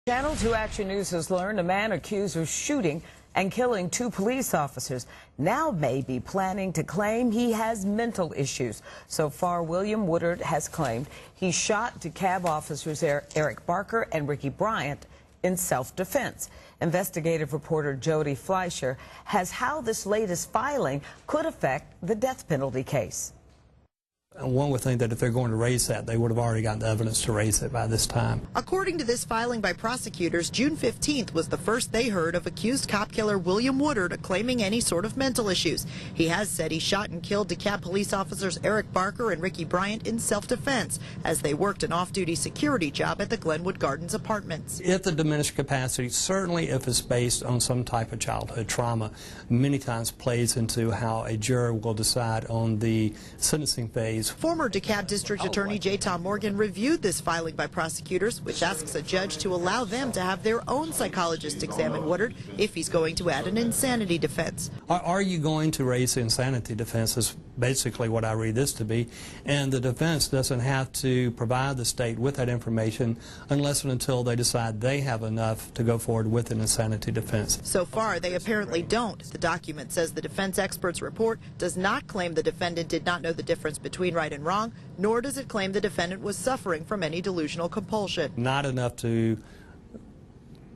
Channel 2 Action News has learned a man accused of shooting and killing 2 police officers now may be planning to claim he has mental issues. So far, William Woodard has claimed he shot DeKalb officers Eric Barker and Ricky Bryant in self-defense. Investigative reporter Jody Fleischer has how this latest filing could affect the death penalty case. One would think that if they're going to raise that, they would have already gotten the evidence to raise it by this time. According to this filing by prosecutors, June 15th was the first they heard of accused cop killer William Woodard claiming any sort of mental issues. He has said he shot and killed DeKalb police officers Eric Barker and Ricky Bryant in self-defense as they worked an off-duty security job at the Glenwood Gardens apartments. If the diminished capacity, certainly if it's based on some type of childhood trauma, many times plays into how a juror will decide on the sentencing phase. Former DeKalb District Attorney J. Tom Morgan reviewed this filing by prosecutors, which asks a judge to allow them to have their own psychologist examine Woodard if he's going to add an insanity defense. Are you going to raise the insanity defense is basically what I read this to be, and the defense doesn't have to provide the state with that information unless and until they decide they have enough to go forward with an insanity defense. So far, they apparently don't. The document says the defense expert's report does not claim the defendant did not know the difference between right and wrong, nor does it claim the defendant was suffering from any delusional compulsion. Not enough to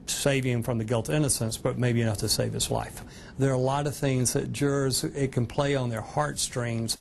save him from the guilt innocence, but maybe enough to save his life. There are a lot of things that jurors, it can play on their heartstrings.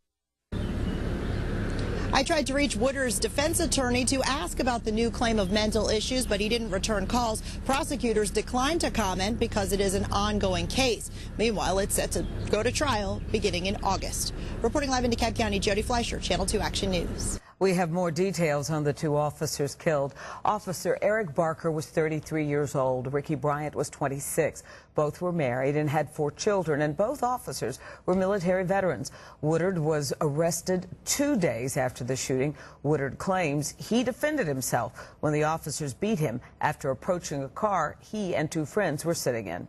I tried to reach Woodard's defense attorney to ask about the new claim of mental issues, but he didn't return calls. Prosecutors declined to comment because it is an ongoing case. Meanwhile, it's set to go to trial beginning in August. Reporting live in DeKalb County, Jody Fleischer, Channel 2 Action News. We have more details on the 2 officers killed. Officer Eric Barker was 33 years old. Ricky Bryant was 26. Both were married and had 4 children, and both officers were military veterans. Woodard was arrested 2 days after the shooting. Woodard claims he defended himself when the officers beat him after approaching a car he and 2 friends were sitting in.